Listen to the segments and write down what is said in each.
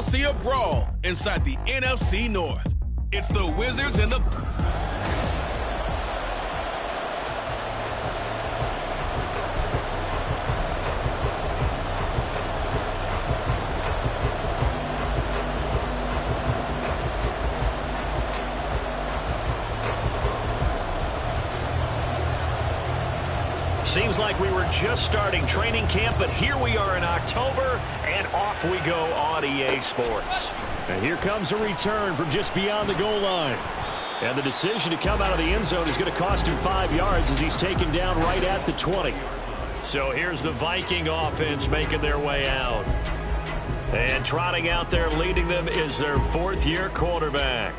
see a brawl inside the NFC North. It's the Wizards and the... Seems like we were just starting training camp, but here we are in October, and off we go on EA Sports. And here comes a return from just beyond the goal line. And the decision to come out of the end zone is going to cost him 5 yards as he's taken down right at the 20. So here's the Viking offense making their way out. And trotting out there leading them is their fourth-year quarterback.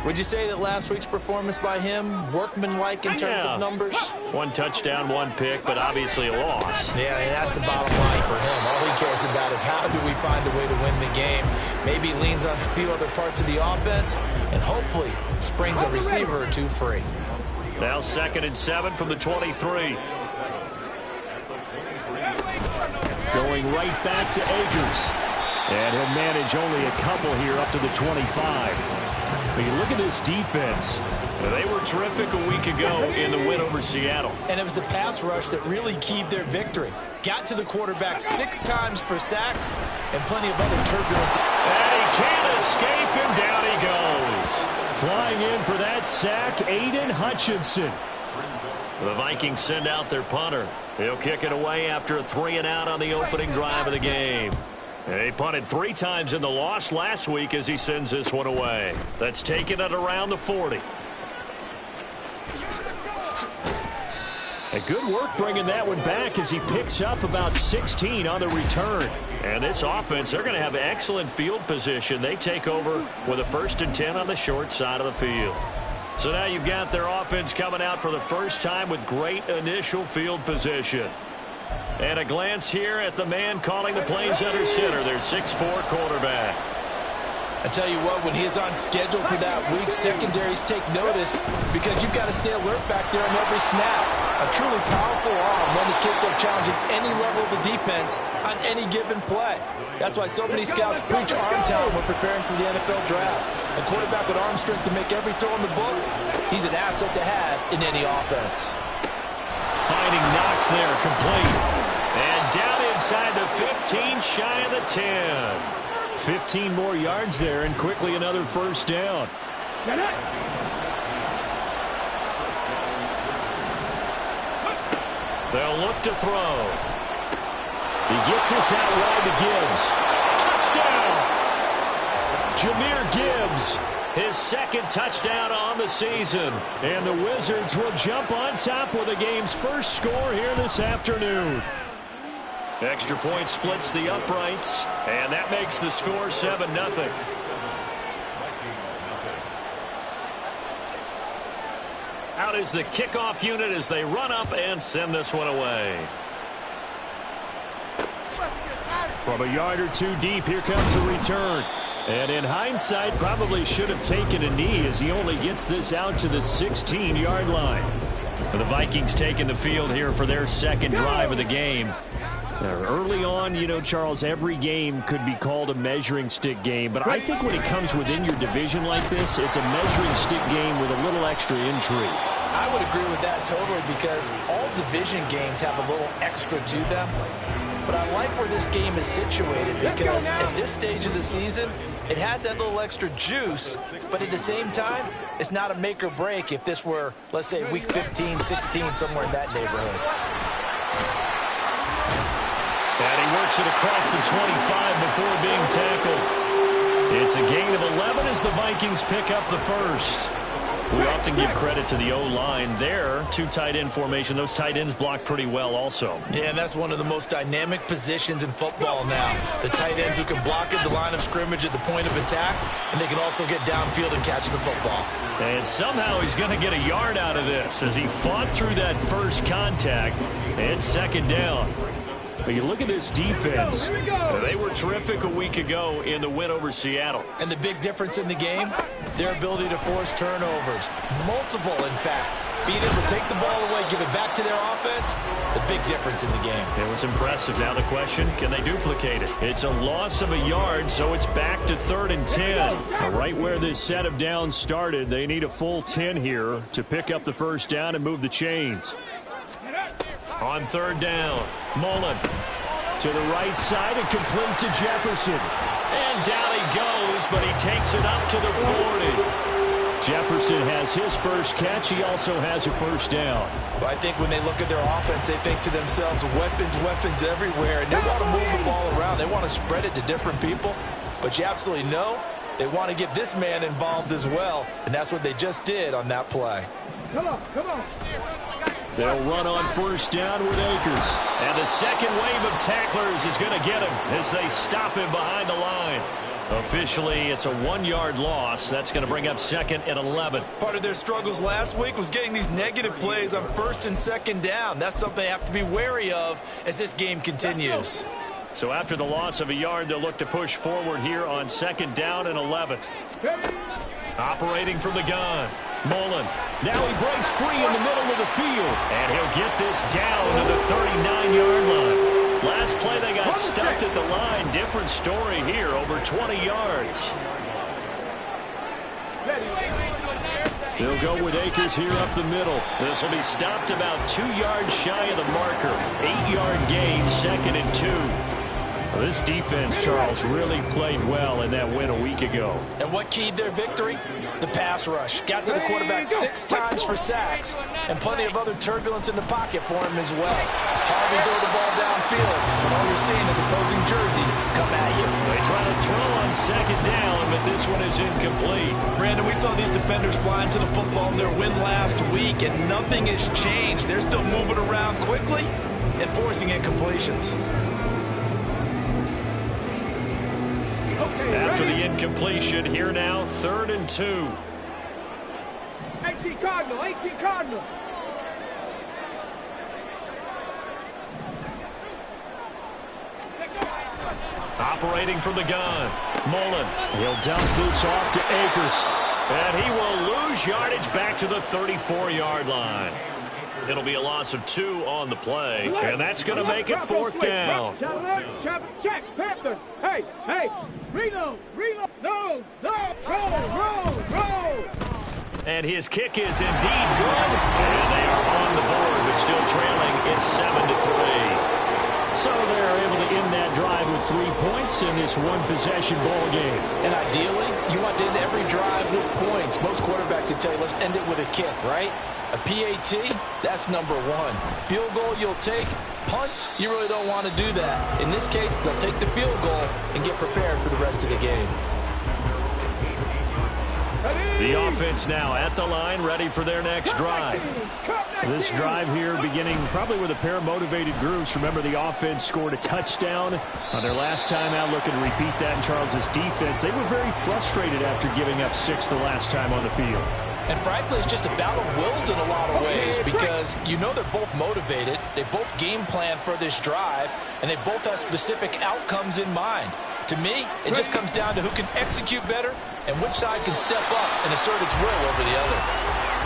Would you say that last week's performance by him, workmanlike in terms of numbers? 1 touchdown, 1 pick, but obviously a loss. Yeah, and that's the bottom line for him. All he cares about is how do we find a way to win the game. Maybe leans on a few other parts of the offense, and hopefully springs a receiver or two free. Now 2nd and 7 from the 23. Going right back to Akers. And he'll manage only a couple here up to the 25. When you look at this defense, they were terrific a week ago in the win over Seattle. And it was the pass rush that really keyed their victory. Got to the quarterback 6 times for sacks and plenty of other turbulence. And he can't escape, and down he goes. Flying in for that sack, Aiden Hutchinson. The Vikings send out their punter. He'll kick it away after a 3-and-out on the opening drive of the game. He punted 3 times in the loss last week as he sends this one away. That's taken at around the 40. And good work bringing that one back as he picks up about 16 on the return. And this offense, they're going to have excellent field position. They take over with a 1st and 10 on the short side of the field. So now you've got their offense coming out for the first time with great initial field position. And a glance here at the man calling the plays under center, their 6'4" quarterback. I tell you what, when he is on schedule for that week, secondaries take notice because you've got to stay alert back there on every snap. A truly powerful arm, one is capable of challenging any level of the defense on any given play. That's why so many scouts preach arm talent when preparing for the NFL draft. A quarterback with arm strength to make every throw in the book, he's an asset to have in any offense. Finding Knox there, complete. And down inside the 15, shy of the 10. 15 more yards there, and quickly another first down. They'll look to throw. He gets this out wide to Gibbs. Touchdown! Jahmyr Gibbs. His 2nd touchdown on the season. And the Wizards will jump on top with the game's first score here this afternoon. Extra point splits the uprights, and that makes the score 7-0. Out is the kickoff unit as they run up and send this one away. From a yard or 2 deep, here comes a return. And in hindsight, probably should have taken a knee as he only gets this out to the 16-yard line. The Vikings taking the field here for their 2nd drive of the game. Early on, you know, Charles, every game could be called a measuring stick game. But I think when it comes within your division like this, it's a measuring stick game with a little extra intrigue. I would agree with that totally because all division games have a little extra to them. But I like where this game is situated because at this stage of the season, it has that little extra juice. But at the same time, it's not a make or break if this were, let's say, week 15, 16, somewhere in that neighborhood. And he works it across the 25 before being tackled. It's a gain of 11 as the Vikings pick up the first. We often give credit to the O-line there. 2 tight end formation. Those tight ends block pretty well also. Yeah, and that's one of the most dynamic positions in football now. The tight ends who can block at the line of scrimmage at the point of attack, and they can also get downfield and catch the football. And somehow he's going to get a yard out of this as he fought through that first contact. And 2nd down. But you look at this defense. They were terrific a week ago in the win over Seattle. And the big difference in the game, their ability to force turnovers. Multiple, in fact. being able to take the ball away, give it back to their offense, the big difference in the game. It was impressive. Now the question, can they duplicate it? It's a loss of a yard, so it's back to 3rd and 10. Now, right where this set of downs started, they need a full 10 here to pick up the first down and move the chains. On 3rd down, Mullen to the right side and complete to Jefferson. And down he goes, but he takes it up to the 40. Jefferson has his first catch. He also has a first down. Well, I think when they look at their offense, they think to themselves, weapons everywhere. And they want to move the ball around. They want to spread it to different people. But you absolutely know they want to get this man involved as well. And that's what they just did on that play. Come on. They'll run on first down with Akers. And the second wave of tacklers is going to get him as they stop him behind the line. Officially, it's a 1-yard loss. That's going to bring up 2nd and 11. Part of their struggles last week was getting these negative plays on 1st and 2nd down. That's something they have to be wary of as this game continues. So after the loss of a yard, they'll look to push forward here on 2nd down and 11. Operating from the gun, Mullen. Now he breaks free in the middle of the field. And he'll get this down to the 39-yard line. Last play they got stuffed at the line. Different story here, over 20 yards. They'll go with Akers here up the middle. This will be stopped about 2 yards shy of the marker. 8-yard gain, 2nd and 2. Well, this defense, Charles, really played well in that win a week ago. And what keyed their victory? The pass rush. Got to the quarterback 6 times for sacks, and plenty of other turbulence in the pocket for him as well. Hard to throw the ball downfield, and all you're seeing is opposing jerseys come at you. They try to throw on 2nd down, but this one is incomplete. Brandon, we saw these defenders flying to the football in their win last week, and nothing has changed. They're still moving around quickly and forcing incompletions. After the incompletion, here now, 3rd and 2. 18 Cardinal. Operating from the gun, Mullen. He'll dump this off to Akers. And he will lose yardage back to the 34-yard line. It'll be a loss of 2 on the play, and that's going to make it 4th down. Check, Panther. Hey, reload, no, roll. And his kick is indeed good, and they are on the board, but still trailing. It's 7-3. So they're able to end that drive with 3 points in this one-possession ball game. And ideally, you want to end every drive with points. Most quarterbacks would tell you, let's end it with a kick, right? A PAT, that's number 1. Field goal you'll take. Punts, you really don't want to do that. In this case, they'll take the field goal and get prepared for the rest of the game. The offense now at the line, ready for their next drive. This drive here beginning probably with a pair of motivated groups. Remember, the offense scored a touchdown on their last time out. Looking to repeat that in Charles's defense. They were very frustrated after giving up 6 the last time on the field. And frankly, it's just a battle of wills in a lot of ways because you know they're both motivated. They both game plan for this drive, and they both have specific outcomes in mind. To me, it just comes down to who can execute better and which side can step up and assert its will over the other.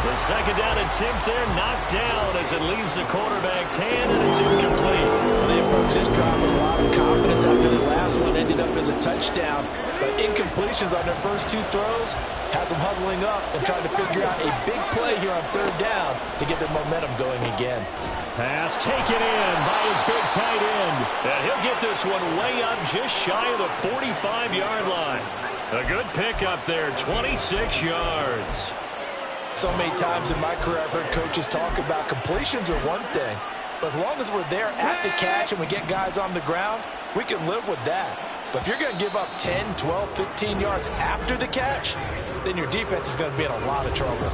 The 2nd down attempt there knocked down as it leaves the quarterback's hand, and it's incomplete. Well, they approach this drive with a lot of confidence after the last one ended up as a touchdown. But incompletions on their first 2 throws has them huddling up and trying to figure out a big play here on 3rd down to get their momentum going again. Pass taken in by his big tight end. And he'll get this one way up just shy of the 45-yard line. A good pick up there, 26 yards. So many times in my career I've heard coaches talk about completions are one thing. But as long as we're there at the catch and we get guys on the ground, we can live with that. But if you're going to give up 10, 12, 15 yards after the catch, then your defense is going to be in a lot of trouble.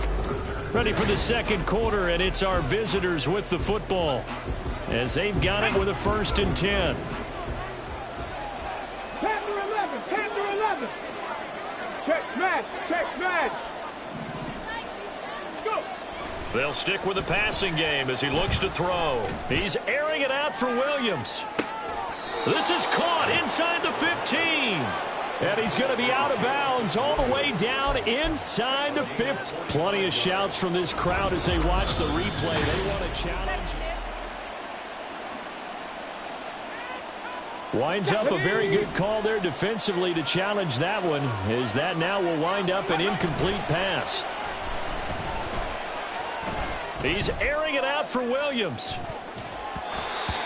Ready for the 2nd quarter, and it's our visitors with the football as they've got it with a 1st and 10. 10-11. Check smash. Let's go. They'll stick with the passing game as he looks to throw. He's airing it out for Williams. This is caught inside the 15. And he's going to be out of bounds all the way down inside the 50. Plenty of shouts from this crowd as they watch the replay. They want to challenge. Winds up a very good call there defensively to challenge that one, as that now will wind up an incomplete pass. He's airing it out for Williams.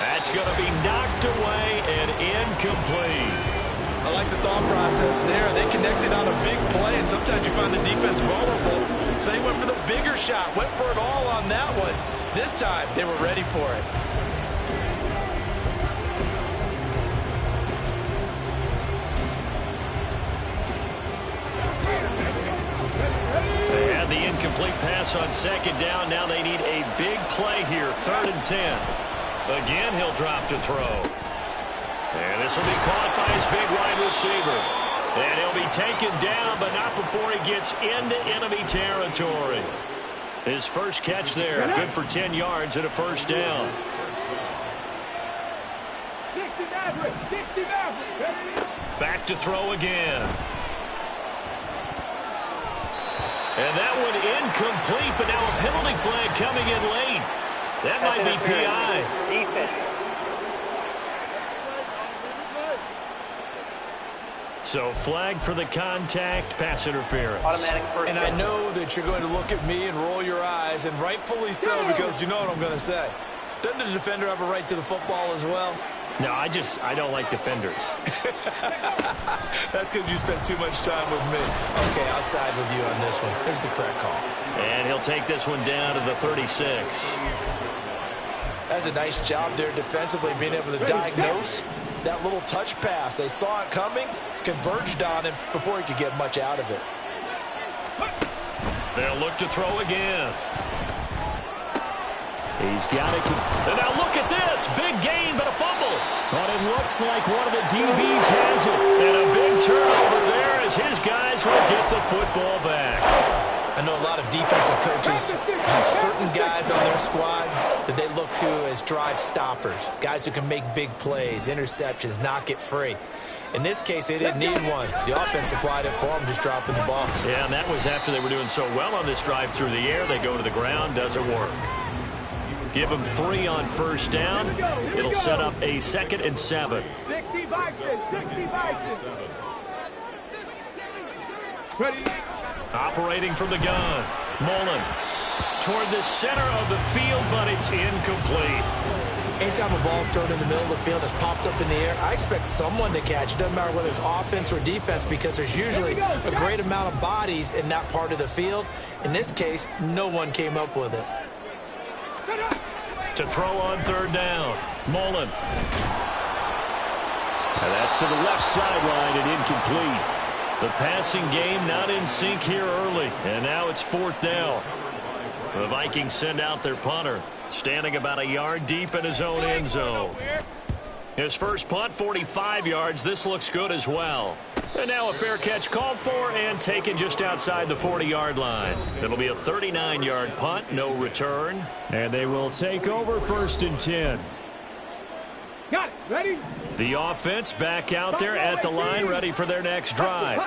That's going to be knocked away and incomplete. I like the thought process there. They connected on a big play, and sometimes you find the defense vulnerable. So they went for the bigger shot, went for it all on that one. This time, they were ready for it. They had the incomplete pass on second down. Now they need a big play here, 3rd and 10. Again, he'll drop to throw. And this will be caught by his big wide receiver. And he'll be taken down, but not before he gets into enemy territory. His first catch there, good for 10 yards and a first down. 60 Maverick, 60 Maverick. Back to throw again. And that one incomplete, but now a penalty flag coming in late. That might be PI. Defense. So flag for the contact, pass interference. Automatic first. And I know that you're going to look at me and roll your eyes, and rightfully so, because you know what I'm going to say. Doesn't the defender have a right to the football as well? No, I don't like defenders. That's because you spent too much time with me. Okay, I'll side with you on this one. Here's the correct call. And he'll take this one down to the 36. That's a nice job there defensively, being able to diagnose that little touch pass. They saw it coming, converged on him before he could get much out of it. They'll look to throw again. He's got it. And now look at this. Big gain, but a fumble. But it looks like one of the DBs has it. And a big turnover there as his guys will get the football back. I know a lot of defensive coaches have certain guys on their squad that they look to as drive stoppers, guys who can make big plays, interceptions, knock it free. In this case, they didn't need one. The offense supplied it for them, just dropping the ball. Yeah, and that was after they were doing so well on this drive through the air. They go to the ground, doesn't work. Give them 3 on first down. It'll set up a 2nd and 7. 60 Vikings, 60 Vikings. Ready. Operating from the gun. Mullen toward the center of the field, but it's incomplete. Anytime a ball's thrown in the middle of the field that's popped up in the air, I expect someone to catch. It doesn't matter whether it's offense or defense, because there's usually a great amount of bodies in that part of the field. In this case, no one came up with it. To throw on 3rd down. Mullen. And that's to the left sideline and incomplete. The passing game not in sync here early. And now it's 4th down. The Vikings send out their punter, standing about a yard deep in his own end zone. His first punt, 45 yards. This looks good as well. And now a fair catch called for and taken just outside the 40-yard line. It'll be a 39-yard punt, no return. And they will take over 1st and 10. Got it. Ready? The offense back out there at the line, ready for their next drive.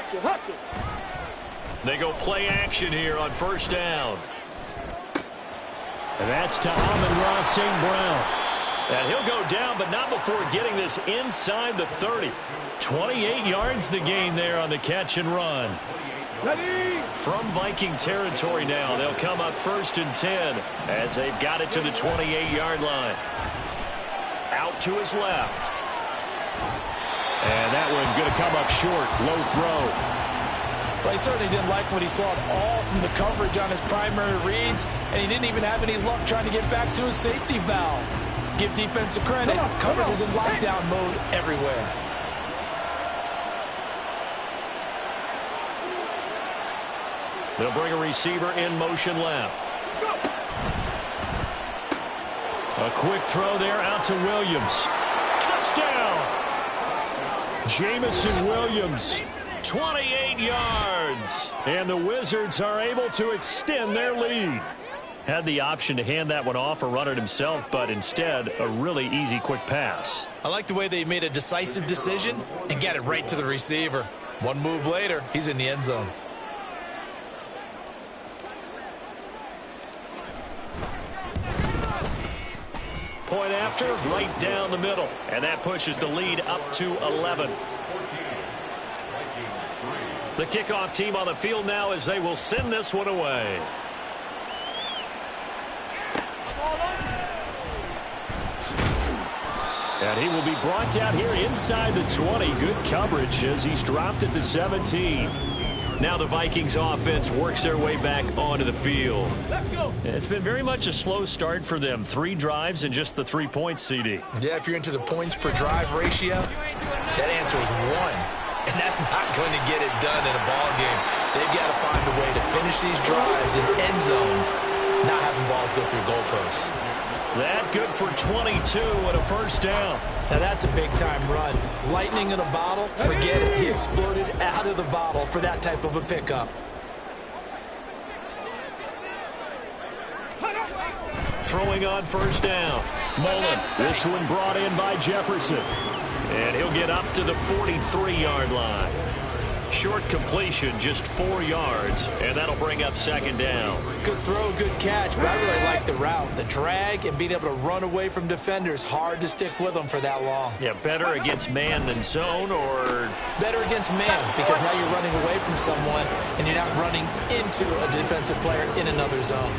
They go play action here on 1st down. And that's to Amon-Ra St. Brown. And he'll go down, but not before getting this inside the 30. 28 yards the gain there on the catch and run. Ready? From Viking territory now, they'll come up 1st and 10 as they've got it to the 28-yard line. Out to his left. And that one going to come up short. Low throw. Well, he certainly didn't like what he saw at all from the coverage on his primary reads, and he didn't even have any luck trying to get back to his safety valve. Give defense a credit. Coverage was in lockdown mode everywhere. They'll bring a receiver in motion left. A quick throw there out to Williams. Touchdown! Jamison Williams. 28 yards. And the Wizards are able to extend their lead. Had the option to hand that one off or run it himself, but instead, a really easy quick pass. I like the way they made a decisive decision and got it right to the receiver. One move later, he's in the end zone. Point after, right down the middle. And that pushes the lead up to 11. The kickoff team on the field now as they will send this one away. And he will be brought down here inside the 20. Good coverage as he's dropped at the 17. Now the Vikings offense works their way back onto the field. Let's go. It's been very much a slow start for them. 3 drives and just the 3 points, CD. Yeah, if you're into the points per drive ratio, that answer is 1. And that's not going to get it done in a ball game. They've got to find a way to finish these drives in end zones, not having balls go through goalposts. That good for 22 and a first down. Now that's a big-time run. Lightning in a bottle, forget it. He exploded out of the bottle for that type of a pickup. Throwing on first down. Mullen. This one brought in by Jefferson. And he'll get up to the 43-yard line. Short completion, just 4 yards, and that'll bring up second down. Good throw, good catch, but I really like the route. The drag and being able to run away from defenders, hard to stick with them for that long. Yeah, better against man than zone, or better against man, because now you're running away from someone and you're not running into a defensive player in another zone.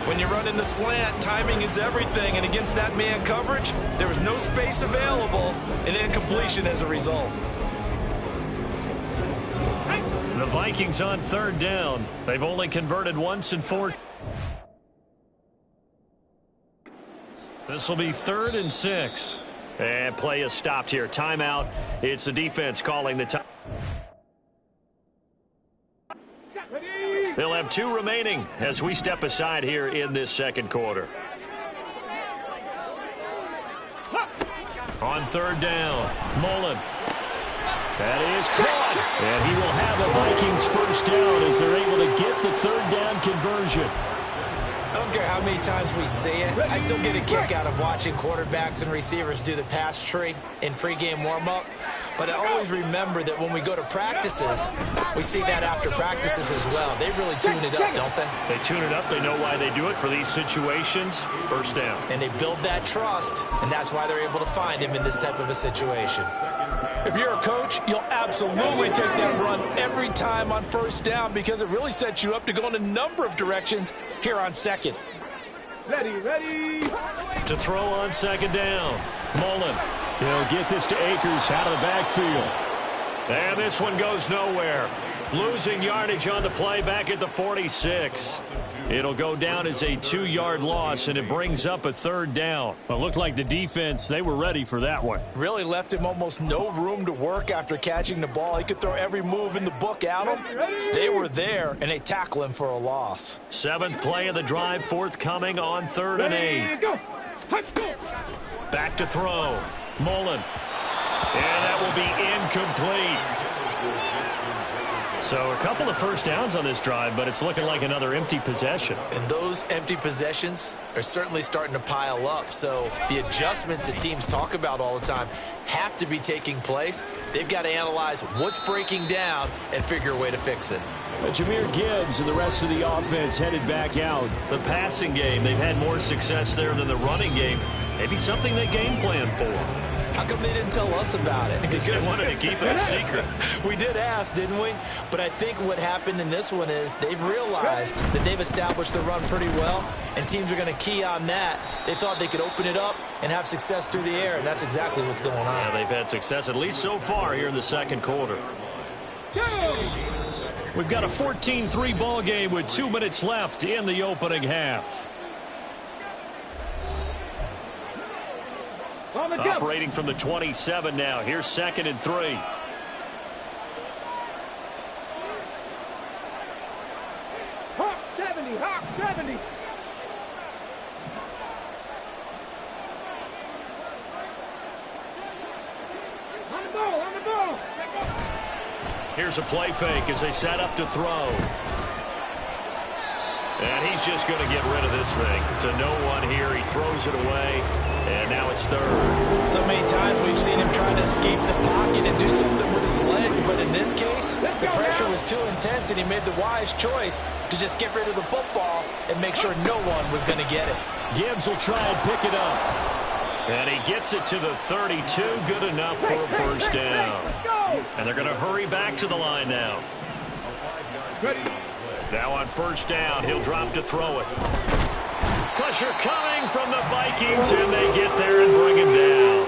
When you run in the slant, timing is everything, and against that man coverage, there was no space available, and incompletion as a result. the Vikings on third down. They've only converted once in 4. This will be 3rd and 6. And play is stopped here. Timeout. It's the defense calling the time. They'll have 2 remaining as we step aside here in this second quarter. On third down, Mullen. That is caught. And he will have the Vikings first down as they're able to get the third down conversion. I don't care how many times we see it. I still get a kick out of watching quarterbacks and receivers do the pass tree in pregame warm-up. But I always remember that when we go to practices, we see that after practices as well. They really tune it up, don't they? They tune it up. They know why they do it for these situations. First down. And they build that trust, and that's why they're able to find him in this type of a situation. If you're a coach, you'll absolutely take that run every time on first down because it really sets you up to go in a number of directions here on second. Ready. To throw on second down, Mullen. He'll get this to Akers out of the backfield. And this one goes nowhere. Losing yardage on the play back at the 46. It'll go down as a 2-yard loss, and it brings up a third down. It looked like the defense, they were ready for that one. Really left him almost no room to work after catching the ball. He could throw every move in the book at him. They were there, and they tackle him for a loss. 7th play of the drive, forthcoming on 3rd and 8. Back to throw. Mullen. And that will be incomplete. So a couple of first downs on this drive, but it's looking like another empty possession. And those empty possessions are certainly starting to pile up. So the adjustments that teams talk about all the time have to be taking place. They've got to analyze what's breaking down and figure a way to fix it. Jameer Gibbs and the rest of the offense headed back out. The passing game, they've had more success there than the running game. Maybe something they game plan for. How come they didn't tell us about it? Because they wanted to keep it a secret. We did ask, didn't we? But I think what happened in this one is they've realized that they've established the run pretty well, and teams are going to key on that. They thought they could open it up and have success through the air, and that's exactly what's going on. Yeah, they've had success, at least so far, here in the second quarter. We've got a 14-3 ball game with 2 minutes left in the opening half. Operating from the 27 now. Here's 2nd and 3. Hawk 70. On the ball. Here's a play fake as they set up to throw. And he's just going to get rid of this thing. To no one here. He throws it away. And now it's third. So many times we've seen him trying to escape the pocket and do something with his legs, but in this case, the pressure was too intense and he made the wise choice to just get rid of the football and make sure no one was going to get it. Gibbs will try and pick it up. And he gets it to the 32, good enough for a first down. And they're going to hurry back to the line now. Now on first down, he'll drop to throw it. Pressure coming from the Vikings, and they get there and bring him down.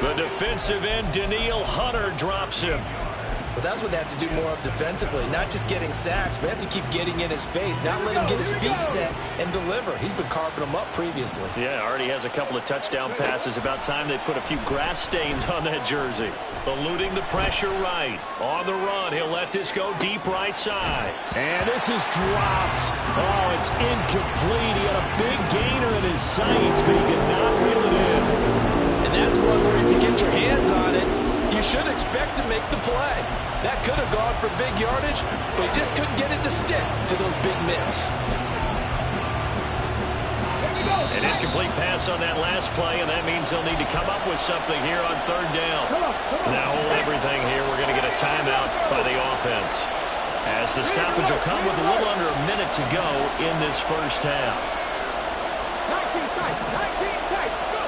The defensive end, Danielle Hunter, drops him. But that's what they have to do more of defensively, not just getting sacks, but have to keep getting in his face, not let him get his feet set and deliver. He's been carving them up previously. Yeah, already has a couple of touchdown passes. About time they put a few grass stains on that jersey. Eluding the pressure right. On the run, he'll let this go deep right side. And this is dropped. Oh, it's incomplete. He had a big gainer in his sights, but he could not reel it in. And that's one where if you get your hands on it, you should expect to make the play. That could have gone for big yardage, but he just couldn't get it to stick to those big mitts. An incomplete pass on that last play, and that means they'll need to come up with something here on third down. Now hold everything here. We're going to get a timeout by the offense, as the stoppage will come with a little under a minute to go in this first half. 19 tights, 19 tights, go!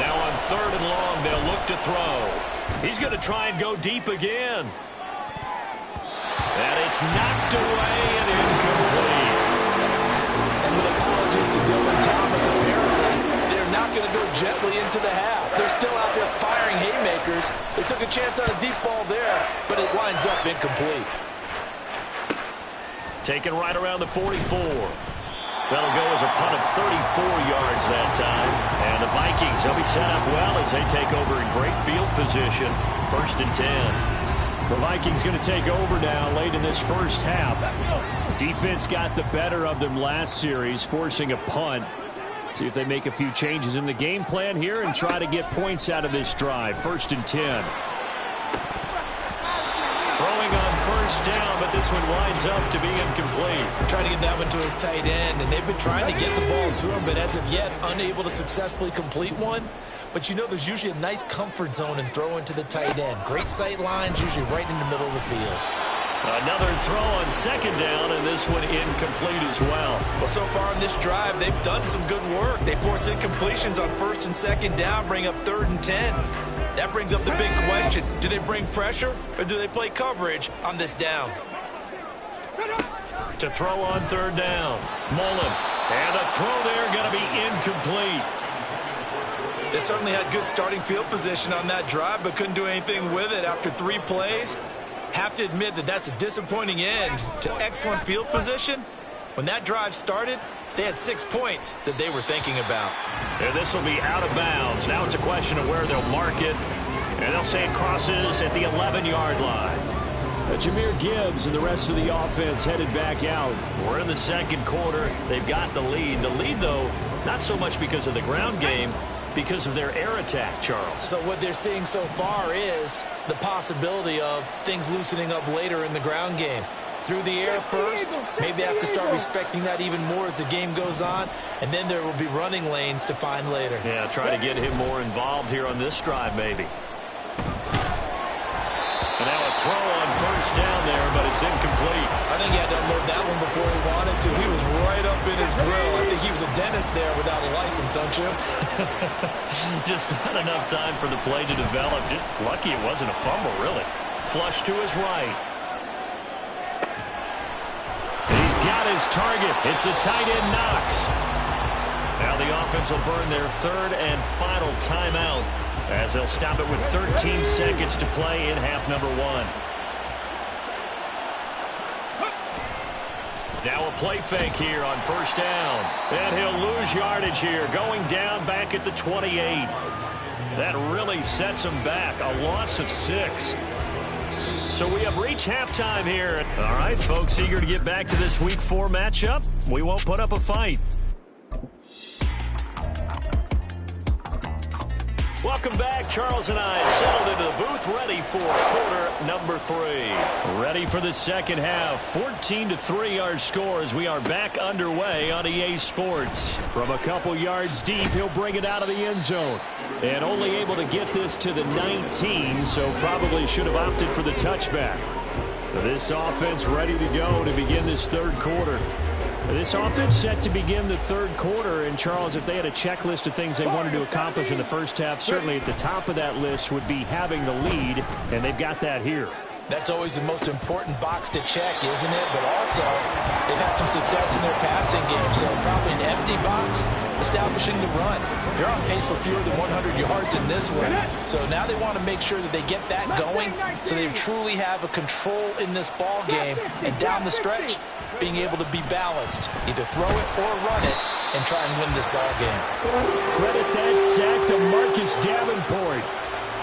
Now on third and long, they'll look to throw. He's going to try and go deep again. And it's knocked away and incomplete. And with apologies to Dylan Thomas, apparently they're not going to go gently into the half. They're still out there firing haymakers. They took a chance on a deep ball there, but it winds up incomplete. Taken right around the 44. That'll go as a punt of 34 yards that time. And the Vikings, they'll be set up well as they take over in great field position. First and 10. The Vikings going to take over now late in this first half. Defense got the better of them last series, forcing a punt. See if they make a few changes in the game plan here and try to get points out of this drive. First and 10. Throwing on first down, but this one winds up to be incomplete. Trying to get that one to his tight end, and they've been trying to get the ball to him, but as of yet, unable to successfully complete one. But you know there's usually a nice comfort zone in throwing to the tight end. Great sight lines, usually right in the middle of the field. Another throw on second down, and this one incomplete as well. Well, so far in this drive, they've done some good work. They force incompletions on first and second down, bring up third and 10. That brings up the big question. Do they bring pressure, or do they play coverage on this down? To throw on third down. Mullen. And a throw there going to be incomplete. They certainly had good starting field position on that drive, but couldn't do anything with it after 3 plays. Have to admit that that's a disappointing end to excellent field position. When that drive started, they had 6 points that they were thinking about. And this will be out of bounds. Now it's a question of where they'll mark it. And they'll say it crosses at the 11-yard line. Jahmyr Gibbs and the rest of the offense headed back out. We're in the second quarter. They've got the lead. The lead, though, not so much because of the ground game, because of their air attack, Charles. So what they're seeing so far is the possibility of things loosening up later in the ground game. Through the air first, maybe they have to start respecting that even more as the game goes on, and then there will be running lanes to find later. Yeah, try to get him more involved here on this drive, maybe. And now a throw on first down there, but it's incomplete. I think he had to unload that one before he wanted to. He was right up in his grill. I think he was a dentist there without a license, don't you? Just not enough time for the play to develop. Just lucky it wasn't a fumble, really. Flush to his right. He's got his target. It's the tight end Knox. Now the offense will burn their third and final timeout, as they'll stop it with 13 seconds to play in half number 1. Now a play fake here on first down. And he'll lose yardage here, going down back at the 28. That really sets him back, a loss of 6. So we have reached halftime here. All right, folks, eager to get back to this Week 4 matchup. We won't put up a fight. Welcome back. Charles and I settled into the booth, ready for quarter number 3. Ready for the second half. 14-3 our score as we are back underway on EA Sports. From a couple yards deep, he'll bring it out of the end zone. And only able to get this to the 19, so probably should have opted for the touchback. This offense ready to go to begin this third quarter. This offense set to begin the third quarter, and Charles, if they had a checklist of things they wanted to accomplish in the first half, certainly at the top of that list would be having the lead, and they've got that here. That's always the most important box to check, isn't it? But also, they've had some success in their passing game, so probably an empty box establishing the run. They're on pace for fewer than 100 yards in this one, so now they want to make sure that they get that going so they truly have a control in this ball game, and down the stretch, being able to be balanced, either throw it or run it, and try and win this ball game. Credit that sack to Marcus Davenport.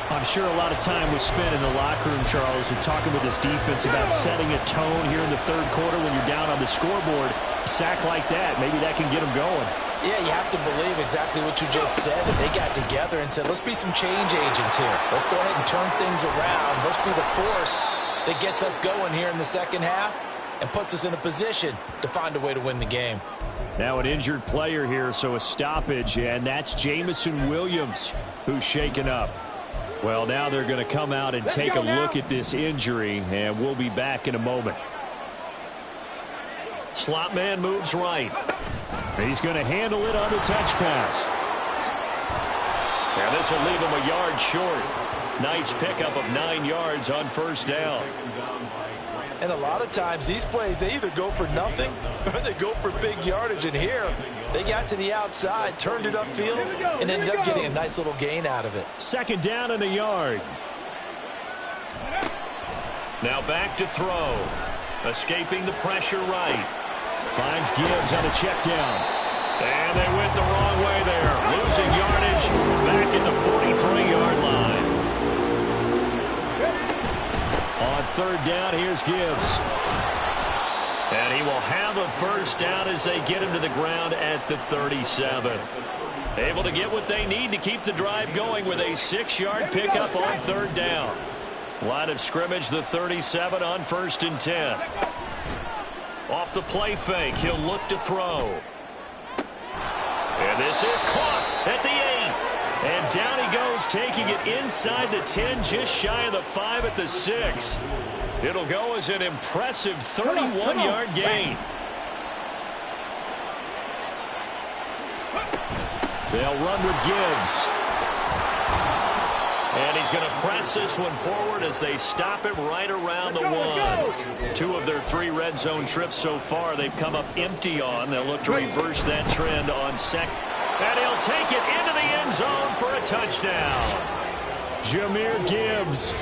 I'm sure a lot of time was spent in the locker room, Charles, and talking with his defense about setting a tone here in the third quarter when you're down on the scoreboard. A sack like that, maybe that can get them going. Yeah, you have to believe exactly what you just said. That they got together and said, let's be some change agents here. Let's go ahead and turn things around. Let's be the force that gets us going here in the second half and puts us in a position to find a way to win the game. Now an injured player here, so a stoppage, and that's Jamison Williams who's shaken up. Well, now they're going to come out and take a look at this injury, and we'll be back in a moment. Slot man moves right. He's going to handle it on the touch pass. And this will leave him a yard short. Nice pickup of 9 yards on first down. And a lot of times these plays, they either go for nothing or they go for big yardage. And here, they got to the outside, turned it upfield, and ended up getting a nice little gain out of it. Second down and a yard. Now back to throw. Escaping the pressure right. Finds Gibbs on a check down. And they went the wrong way there. Losing yardage back at the 43-yard line. On third down, here's Gibbs. And he will have a first down as they get him to the ground at the 37. Able to get what they need to keep the drive going with a 6-yard pickup on third down. Line of scrimmage, the 37 on 1st and 10. Off the play fake, he'll look to throw. And this is caught at the 8. And down he goes, taking it inside the 10, just shy of the 5 at the 6. It'll go as an impressive 31-yard gain. They'll run with Gibbs. And he's going to press this one forward as they stop it right around the 1. 2 of their 3 red zone trips so far they've come up empty on. They'll look to reverse that trend on second. And he'll take it into the end zone for a touchdown. Jahmyr Gibbs,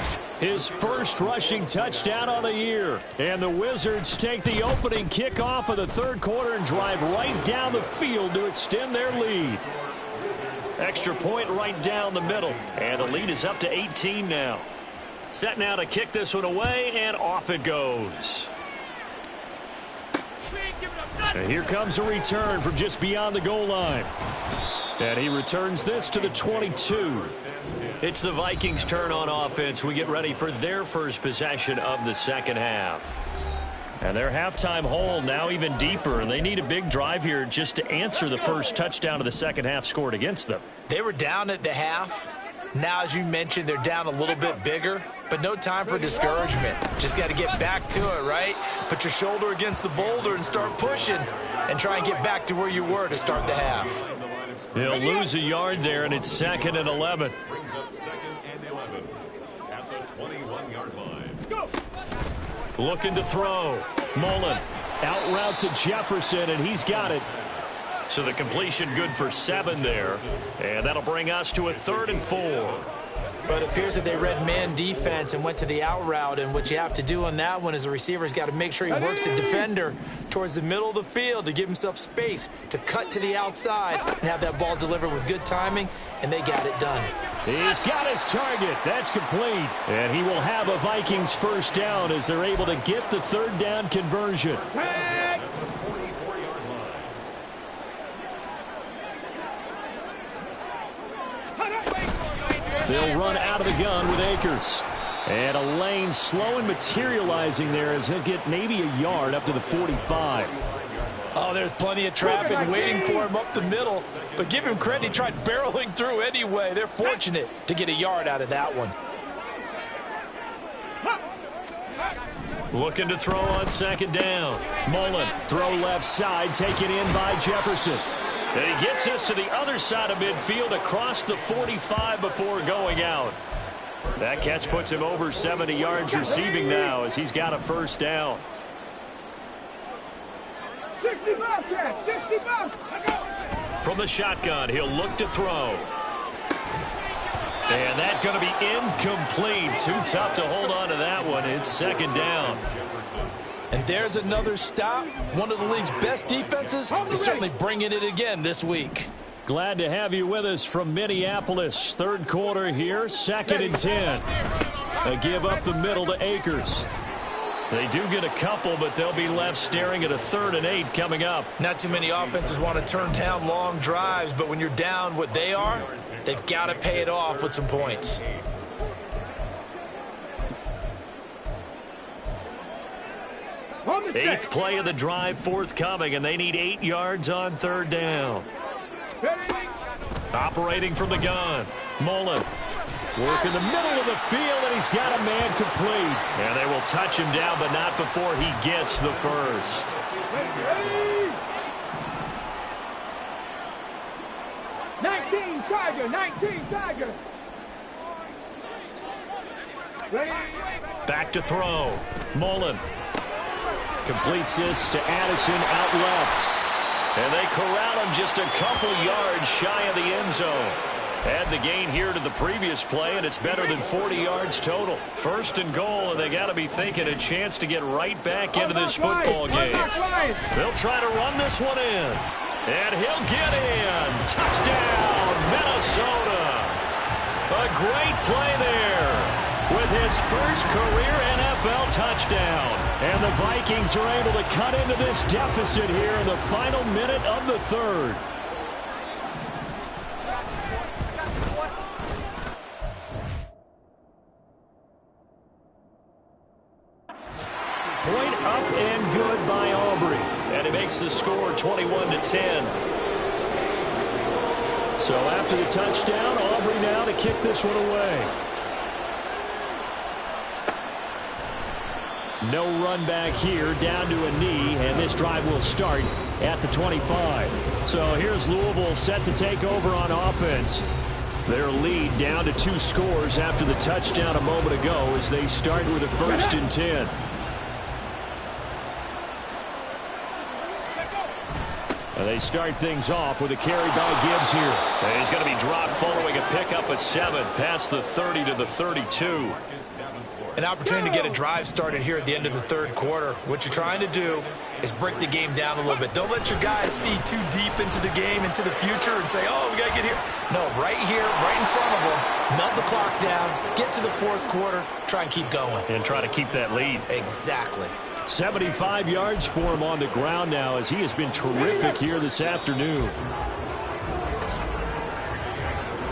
his first rushing touchdown on the year. And the Wizards take the opening kickoff of the third quarter and drive right down the field to extend their lead. Extra point right down the middle. And the lead is up to 18 now. Set now to kick this one away, and off it goes. And here comes a return from just beyond the goal line. And he returns this to the 22. It's the Vikings' turn on offense. We get ready for their first possession of the second half. And their halftime hole now even deeper. They need a big drive here just to answer the first touchdown of the second half scored against them. They were down at the half. Now, as you mentioned, they're down a little bit bigger, but no time for discouragement. Just got to get back to it, right? Put your shoulder against the boulder and start pushing and try and get back to where you were to start the half. They'll lose a yard there, and it's 2nd and 11. Brings up 2nd and 11 at the 21-yard line. Go! Looking to throw. Mullen out route to Jefferson, and he's got it. So the completion good for 7 there. And that'll bring us to a 3rd and 4. But it appears that they read man defense and went to the out route. And what you have to do on that one is the receiver's got to make sure he works the defender towards the middle of the field to give himself space to cut to the outside and have that ball delivered with good timing. And they got it done. He's got his target. That's complete. And he will have a Vikings first down as they're able to get the third down conversion. They'll run out of the gun with Akers. And a lane slow and materializing there as he'll get maybe a yard up to the 45. Oh, there's plenty of traffic waiting for him up the middle. But give him credit, he tried barreling through anyway. They're fortunate to get a yard out of that one. Looking to throw on second down. Mullen, throw left side, taken in by Jefferson. And he gets us to the other side of midfield across the 45 before going out. That catch puts him over 70 yards receiving now as he's got a first down. 60 bucks, 60 bucks. From the shotgun, he'll look to throw. And that's going to be incomplete. Too tough to hold on to that one. It's second down. And there's another stop. One of the league's best defenses is certainly bringing it again this week. Glad to have you with us from Minneapolis. Third quarter here, second and 10. A give up the middle to Akers. They do get a couple, but they'll be left staring at a 3rd and 8 coming up. Not too many offenses want to turn down long drives, but when you're down what they are, they've got to pay it off with some points. Eighth play of the drive forthcoming, and they need 8 yards on 3rd down. Operating from the gun. Mullen. Work in the middle of the field, and he's got a man complete. And they will touch him down, but not before he gets the first. Tiger. Back to throw. Mullen. Completes this to Addison out left. And they corral him just a couple yards shy of the end zone. Add the gain here to the previous play, and it's better than 40 yards total. 1st and goal, and they got to be thinking a chance to get right back into this football game. They'll try to run this one in. And he'll get in. Touchdown, Minnesota. A great play there with his first career NFL touchdown. And the Vikings are able to cut into this deficit here in the final minute of the 3rd. Point up and good by Aubrey. And he makes the score 21-10. So after the touchdown, Aubrey now to kick this one away. No run back here, down to a knee, and this drive will start at the 25. So here's Louisville set to take over on offense. Their lead down to 2 scores after the touchdown a moment ago as they start with a 1st and 10. And they start things off with a carry by Gibbs here. And he's going to be dropped following a pickup of 7 past the 30 to the 32. An opportunity to get a drive started here at the end of the 3rd quarter. What you're trying to do is break the game down a little bit. Don't let your guys see too deep into the game, into the future, and say, oh, we got to get here. No, right here, right in front of them, melt the clock down, get to the 4th quarter, try and keep going. And try to keep that lead. Exactly. 75 yards for him on the ground now as he has been terrific here this afternoon.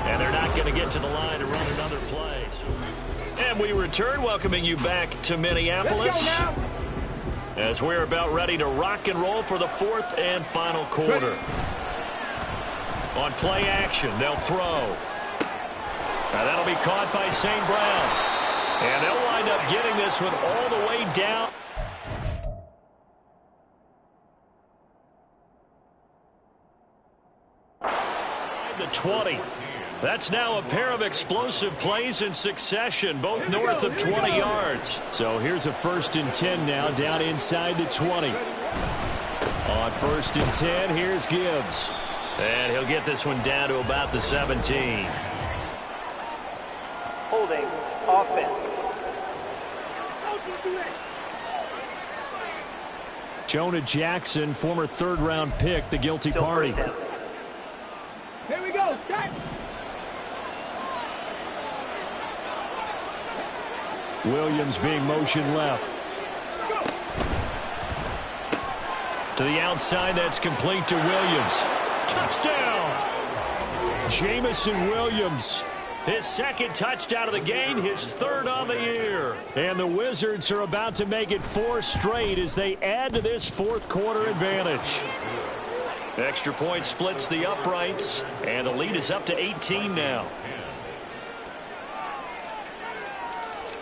And they're not going to get to the line to run another play. And we return, welcoming you back to Minneapolis as we're about ready to rock and roll for the 4th and final quarter. On play action, they'll throw. Now that'll be caught by St. Brown. And they'll wind up getting this one all the way down. The 20. That's now a pair of explosive plays in succession, both north of 20 yards. So here's a 1st and 10 now, down inside the 20. On 1st and 10, here's Gibbs. And he'll get this one down to about the 17. Holding offense. Jonah Jackson, former 3rd-round pick, the guilty party. Here we go. Start. Williams being motion left. To the outside, that's complete to Williams. Touchdown! Jamison Williams His second touchdown of the game, his third on the year. And the Wizards are about to make it 4 straight as they add to this fourth quarter advantage. Extra point splits the uprights, and the lead is up to 18 now.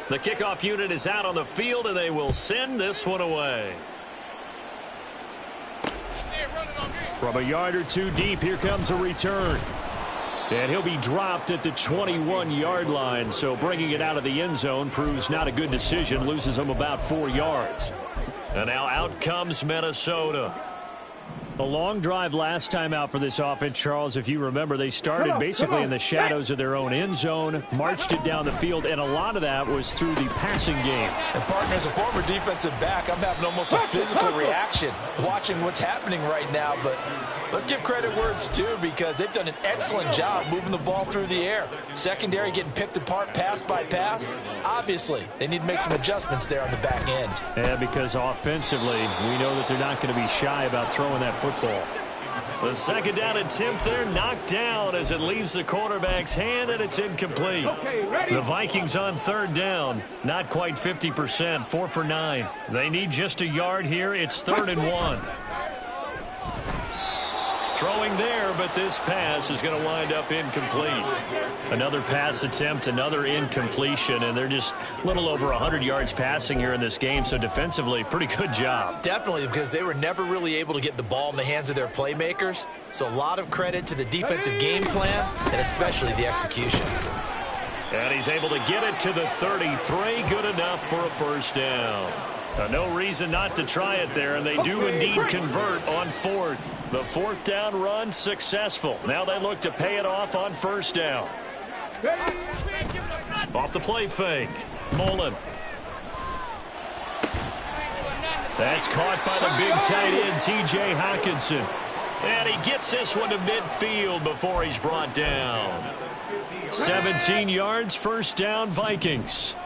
The kickoff unit is out on the field, and they will send this one away. From a yard or two deep, here comes a return. And he'll be dropped at the 21-yard line, so bringing it out of the end zone proves not a good decision, loses him about 4 yards. And now out comes Minnesota. A long drive last time out for this offense, Charles. If you remember, they started basically in the shadows of their own end zone, marched it down the field, and a lot of that was through the passing game. And, partner, as a former defensive back, I'm having almost a physical reaction watching what's happening right now. But let's give credit where it's due, because they've done an excellent job moving the ball through the air. Secondary getting picked apart pass by pass. Obviously, they need to make some adjustments there on the back end. Yeah, because offensively, we know that they're not going to be shy about throwing that football. The second down attempt there knocked down as it leaves the quarterback's hand, and it's incomplete. The Vikings on third down, not quite 50%, 4 for 9. They need just a yard here. It's 3rd and 1. Throwing there, but this pass is going to wind up incomplete. Another pass attempt, another incompletion, and they're just a little over 100 yards passing here in this game, so defensively, pretty good job. Definitely, because they were never really able to get the ball in the hands of their playmakers, so a lot of credit to the defensive game plan and especially the execution. And he's able to get it to the 33, good enough for a first down. No reason not to try it there, and they do indeed convert on 4th. The 4th down run successful. Now they look to pay it off on first down. Off the play fake. Mullen. That's caught by the big tight end, T.J. Hockenson. And he gets this one to midfield before he's brought down. 17 yards, first down, Vikings.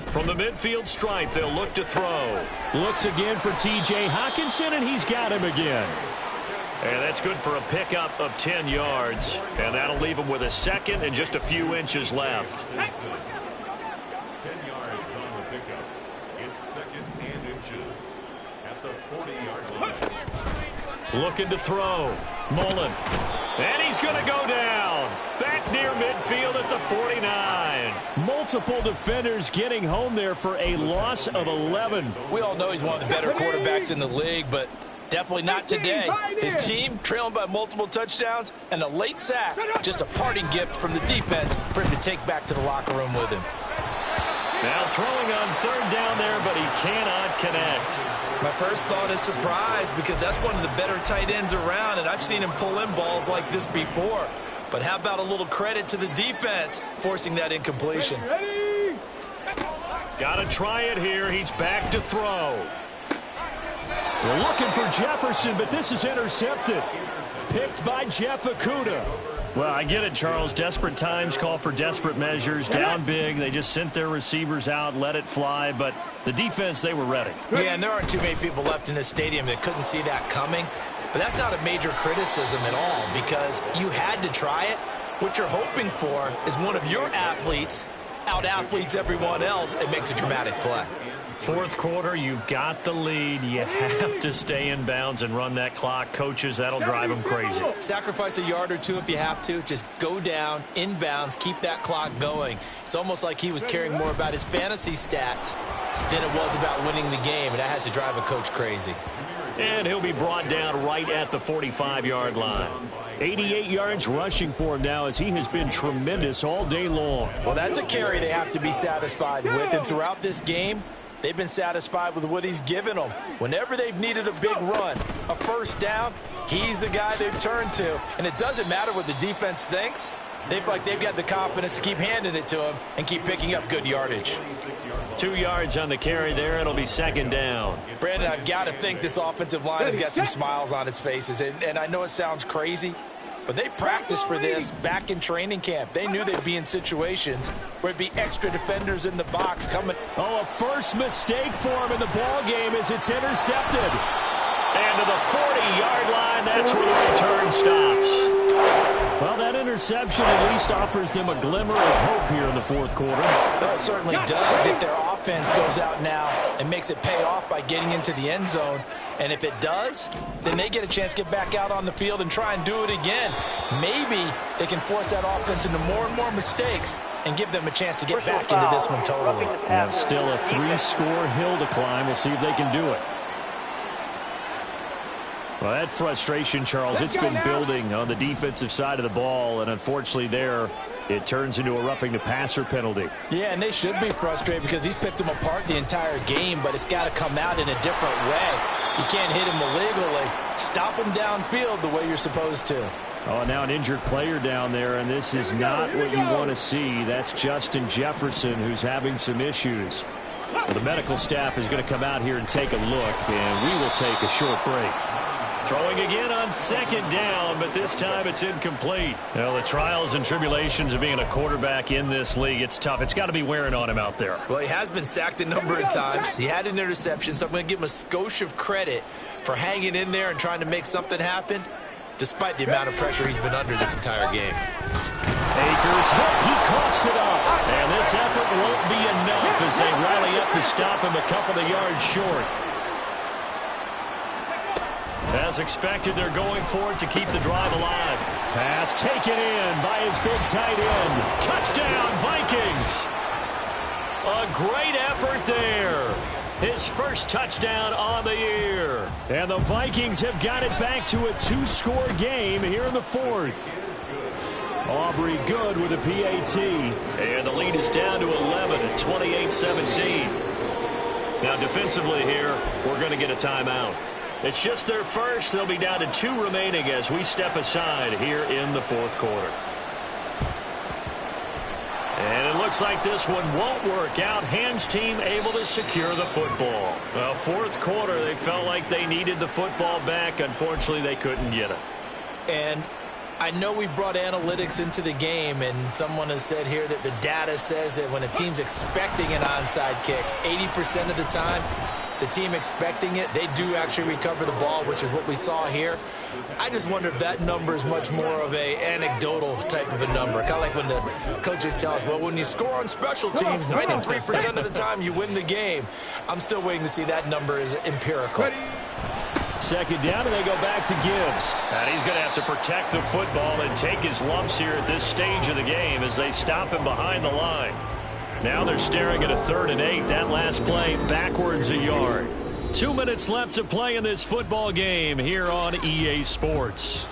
From the midfield stripe, they'll look to throw. Looks again for T.J. Hockenson, and he's got him again. And that's good for a pickup of 10 yards. And that'll leave him with a second and just a few inches left. 10 yards on the pickup. It's 2nd and inches at the 40-yard line. Looking to throw. Mullen. And he's going to go down. Back near midfield at the 49. Multiple defenders getting home there for a loss of 11. We all know he's one of the better quarterbacks in the league, but definitely not today. His team trailing by multiple touchdowns and a late sack. Just a parting gift from the defense for him to take back to the locker room with him. Now throwing on third down there, but he cannot connect. My first thought is surprise, because that's one of the better tight ends around, and I've seen him pull in balls like this before. But how about a little credit to the defense forcing that incompletion? Got to try it here. He's back to throw. We're looking for Jefferson, but this is intercepted. Picked by Jeff Okudah. Well, I get it, Charles. Desperate times call for desperate measures. Down big. They just sent their receivers out, let it fly. But the defense, they were ready. Yeah, and there aren't too many people left in this stadium that couldn't see that coming. But that's not a major criticism at all, because you had to try it. What you're hoping for is one of your athletes out-athletes everyone else and makes a dramatic play. Fourth quarter, you've got the lead. You have to stay in bounds and run that clock. Coaches, that'll drive them crazy. Sacrifice a yard or two if you have to. Just go down, inbounds, keep that clock going. It's almost like he was caring more about his fantasy stats than it was about winning the game, and that has to drive a coach crazy. And he'll be brought down right at the 45-yard line. 88 yards rushing for him now, as he has been tremendous all day long. Well, that's a carry they have to be satisfied with, and throughout this game, they've been satisfied with what he's given them. Whenever they've needed a big run, a first down, he's the guy they've turned to. And it doesn't matter what the defense thinks. They feel like they've got the confidence to keep handing it to him and keep picking up good yardage. 2 yards on the carry there. It'll be second down. Brandon, I've got to think this offensive line has got some smiles on its faces. And I know it sounds crazy, but they practiced for this back in training camp. They knew they'd be in situations where it'd be extra defenders in the box coming. Oh, a first mistake for him in the ball game as it's intercepted. And to the 40-yard line, that's where the return stops. Well, that interception at least offers them a glimmer of hope here in the fourth quarter. Well, it certainly does if their offense goes out now and makes it pay off by getting into the end zone. And if it does, then they get a chance to get back out on the field and try and do it again. Maybe they can force that offense into more and more mistakes and give them a chance to get back into this one totally. Yeah, still a 3-score hill to climb. We'll see if they can do it. Well, that frustration, Charles, it's been building on the defensive side of the ball, and unfortunately there, it turns into a roughing the passer penalty. Yeah, and they should be frustrated because he's picked them apart the entire game, but it's got to come out in a different way. You can't hit him illegally. Stop him downfield the way you're supposed to. Oh, now an injured player down there, and this is not what you want to see. That's Justin Jefferson, who's having some issues. Well, the medical staff is going to come out here and take a look, and we will take a short break. Throwing again on second down, but this time it's incomplete. Well, the trials and tribulations of being a quarterback in this league, it's tough. It's got to be wearing on him out there. Well, he has been sacked a number of times. He had an interception, so I'm going to give him a skosh of credit for hanging in there and trying to make something happen, despite the amount of pressure he's been under this entire game. Akers, he coughs it up. And this effort won't be enough as they rally up to stop him a couple of yards short. As expected, they're going for it to keep the drive alive. Pass taken in by his big tight end. Touchdown, Vikings! A great effort there. His first touchdown on the year. And the Vikings have got it back to a 2-score game here in the fourth. Aubrey good with a PAT. And the lead is down to 11 at 28-17. Now defensively here, we're going to get a timeout. It's just their first. They'll be down to 2 remaining as we step aside here in the fourth quarter. And it looks like this one won't work out. Hans team able to secure the football. Well, fourth quarter, they felt like they needed the football back. Unfortunately, they couldn't get it. And I know we brought analytics into the game, and someone has said here that the data says that when a team's expecting an onside kick, 80% of the time, the team expecting it, they do actually recover the ball, which is what we saw here. I just wonder if that number is much more of a anecdotal type of a number. Kind of like when the coaches tell us, well, when you score on special teams, 93% of the time you win the game. I'm still waiting to see that number is empirical. Second down, and they go back to Gibbs. And he's going to have to protect the football and take his lumps here at this stage of the game as they stop him behind the line. Now they're staring at a 3rd and 8. That last play backwards a yard. 2 minutes left to play in this football game here on EA Sports.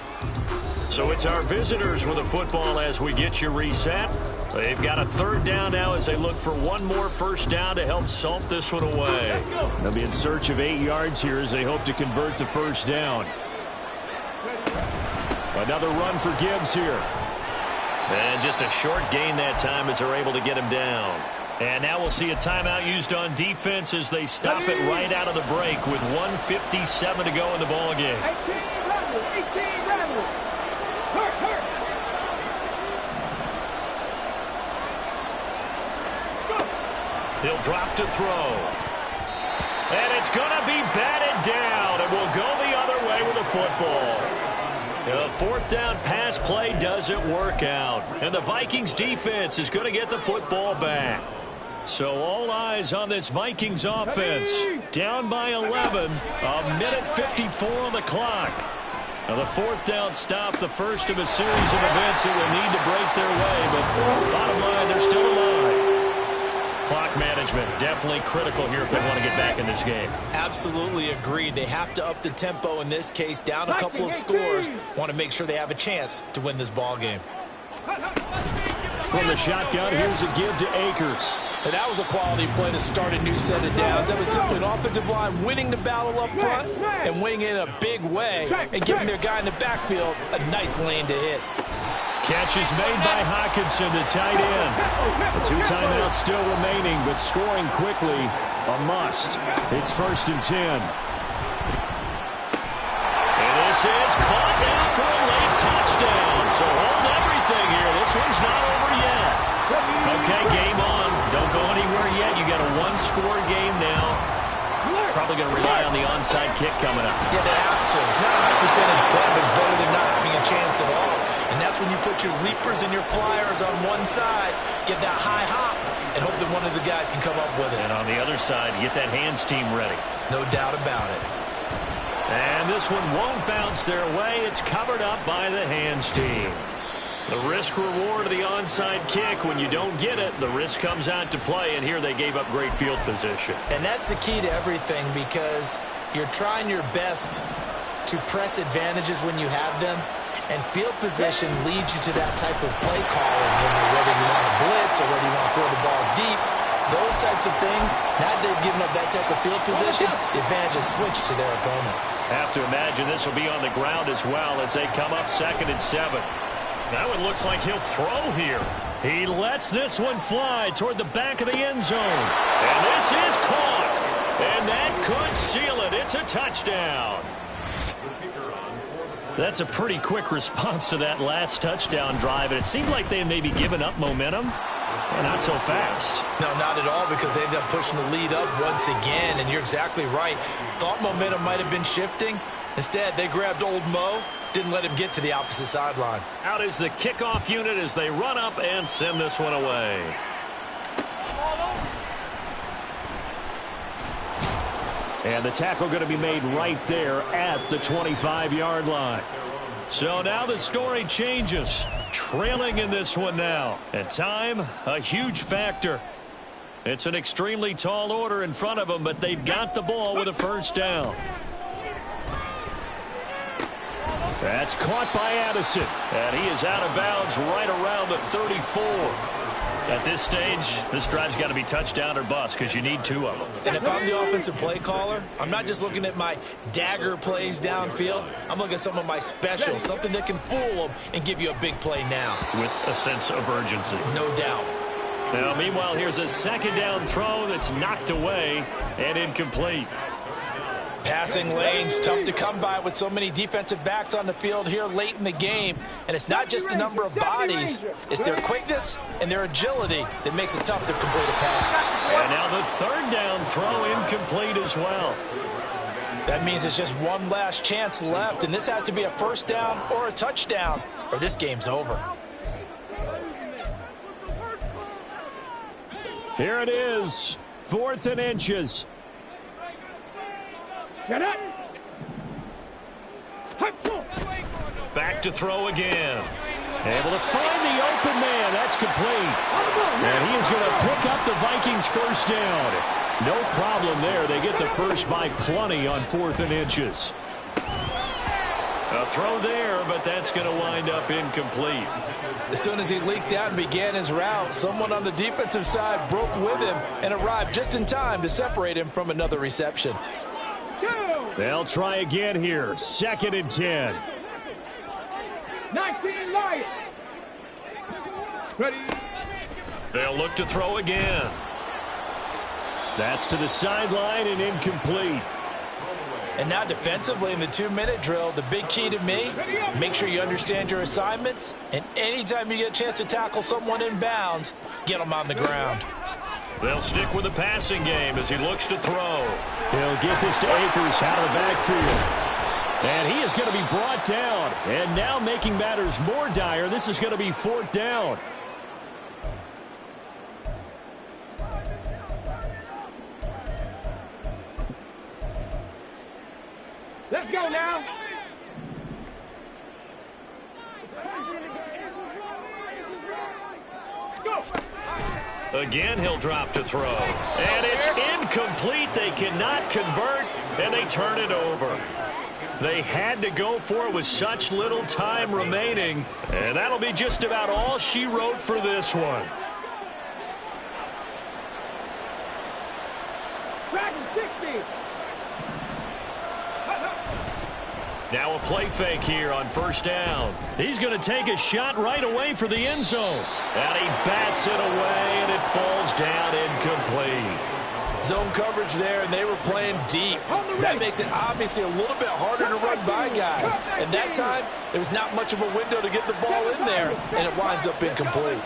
So it's our visitors with a football as we get you reset. They've got a 3rd down now as they look for one more first down to help salt this one away. They'll be in search of 8 yards here as they hope to convert the first down. Another run for Gibbs here. And just a short gain that time as they're able to get him down. And now we'll see a timeout used on defense as they stop it right out of the break with 1:57 to go in the ball game. 18 rattle. Hurt. He'll drop to throw. And it's going to be batted down, and we'll go the other way with the football. The 4th down pass play doesn't work out, and the Vikings defense is going to get the football back. So all eyes on this Vikings offense. Down by 11, a minute 54 on the clock. Now the 4th down stop, the first of a series of events that will need to break their way, but bottom line, they're still alive. Clock management definitely critical here if they want to get back in this game. Absolutely agreed. They have to up the tempo in this case, down a couple of scores. Want to make sure they have a chance to win this ball game. From the shotgun, here's a give to Akers. And that was a quality play to start a new set of downs. That was simply an offensive line winning the battle up front and winning it in a big way and giving their guy in the backfield a nice lane to hit. Catch is made by Hockenson, the tight end. The 2 timeouts still remaining, but scoring quickly, a must. It's 1st and 10. And this is caught now for a late touchdown. So hold everything here. This one's not over yet. Okay, game on. Don't go anywhere yet. You got a 1-score game now. probably going to rely on the onside kick coming up. Yeah, they have to. It's not a high percentage play, but it's better than not having a chance at all. And that's when you put your leapers and your flyers on one side, get that high hop, and hope that one of the guys can come up with it. And on the other side, get that hands team ready. No doubt about it. And this one won't bounce their way. It's covered up by the hands team. The risk-reward of the onside kick, when you don't get it, the risk comes out to play, and here they gave up great field position. And that's the key to everything, because you're trying your best to press advantages when you have them, and field position leads you to that type of play calling, whether you want to blitz or whether you want to throw the ball deep. Those types of things, now that they've given up that type of field position, the advantage is switched to their opponent. Have to imagine this will be on the ground as well as they come up 2nd and 7. That one looks like he'll throw here. He lets this one fly toward the back of the end zone. And this is caught. And that could seal it. It's a touchdown. That's a pretty quick response to that last touchdown drive. And it seemed like they had maybe given up momentum. Well, not so fast. No, not at all, because they ended up pushing the lead up once again. And you're exactly right. Thought momentum might have been shifting. Instead, they grabbed old Mo. Didn't let him get to the opposite sideline. Out is the kickoff unit as they run up and send this one away. And the tackle going to be made right there at the 25-yard line. So now the story changes. Trailing in this one now. And time, a huge factor. It's an extremely tall order in front of them, but they've got the ball with a first down. That's caught by Addison. And he is out of bounds right around the 34. At this stage, this drive's got to be touchdown or bust because you need 2 of them. And if I'm the offensive play caller, I'm not just looking at my dagger plays downfield. I'm looking at some of my specials, something that can fool them and give you a big play now. With a sense of urgency. No doubt. Now, meanwhile, here's a 2nd down throw that's knocked away and incomplete. Passing lanes, tough to come by with so many defensive backs on the field here late in the game. And it's not just the number of bodies, it's their quickness and their agility that makes it tough to complete a pass. And now the 3rd down throw incomplete as well. That means it's just one last chance left, and this has to be a first down or a touchdown, or this game's over. Here it is, 4th and inches. Back to throw again. Able to find the open man. That's complete. And he is going to pick up the Vikings first down. No problem there. They get the first by plenty on 4th and inches. A throw there, but that's going to wind up incomplete. As soon as he leaked out and began his route, someone on the defensive side broke with him and arrived just in time to separate him from another reception. They'll try again here. 2nd and 10. 19 light. Ready. They'll look to throw again. That's to the sideline and incomplete. And now defensively in the 2-minute drill, the big key to me, make sure you understand your assignments, and anytime you get a chance to tackle someone in bounds, get them on the ground. They'll stick with the passing game as he looks to throw. He'll get this to Akers out of the backfield. And he is going to be brought down. And now making matters more dire, this is going to be 4th down. Let's go now. Go. Again, he'll drop to throw. And it's incomplete. They cannot convert, and they turn it over. They had to go for it with such little time remaining, and that'll be just about all she wrote for this one. Dragon 60. Now a play fake here on 1st down. He's going to take a shot right away for the end zone. And he bats it away, and it falls down incomplete. Zone coverage there, and they were playing deep. That makes it obviously a little bit harder to run by guys. And that time, there was not much of a window to get the ball in there, and it winds up incomplete.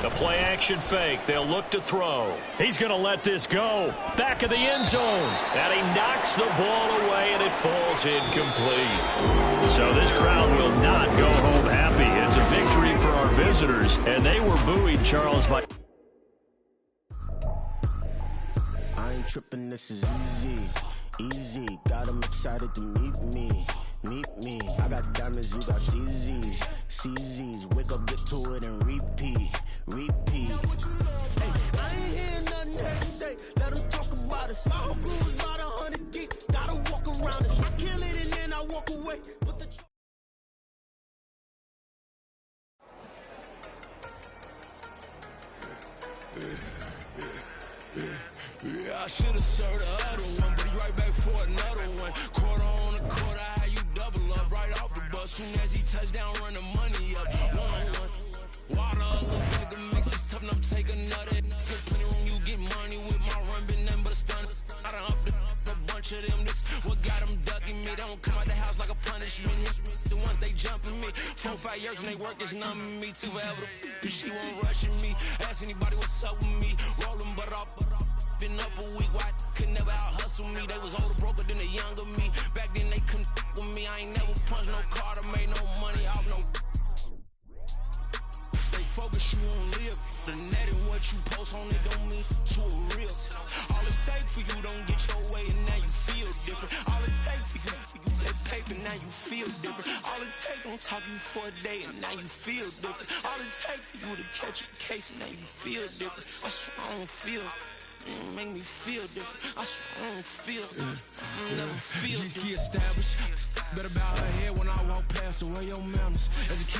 The play action fake. They'll look to throw. He's going to let this go. Back of the end zone. And he knocks the ball away, and it falls incomplete. So this crowd will not go home happy. It's a victory for our visitors, and they were buoyed, Charles, by... I ain't tripping, this is easy. Easy, got them excited to meet me. Meet me. I got diamonds, you got CZs. CZs, wake up, get to it, and repeat. Repeat. Hey, I ain't hearing nothing that you say. Let them talk about us. My whole crew is about 100 deep. Gotta walk around us. I kill it and then I walk away. With the yeah, I should've served the other one, but he right back for another one. Quarter on a quarter, how you double up right off the bus. Soon as he touch down, run the money up. One-on-one. Water, a little vinegar mix is tough, and I'm taking another. Get plenty room, you get money with my run, been nothing but a stun. I done up a bunch of them. This what got them ducking me. They don't come out the house like a punishment. The ones they jumping me. 4 or 5 years and they work is numbing me. Too forever. She won't rushing me. Ask anybody what's up with me. Rolling butter off. Been up a week, why could never out hustle me? They was older, broker than the younger me. Back then they couldn't with me. I ain't never punched no card or made no money off no. They focus you on live. The net and what you post on it don't mean to a real. All it take for you don't get your way and now you feel different. All it take for you that paper now you feel different. All it take don't talk you for a day and now you feel different. All it take for you to catch a case and now you feel different. That's what I don't feel. Make me feel different. I swear I don't feel. I never feel. Just get established. Better bow her head when I walk past the way your manners. As a kid.